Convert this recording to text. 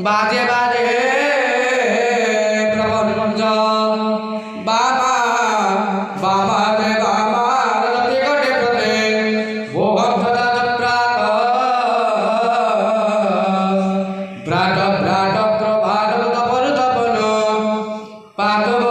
बाजे बाजे प्रबंध बामा बामा रे बामा रति गटे प्रते भोगम सदा प्रात प्रात प्रात प्रभात तपन तपन पात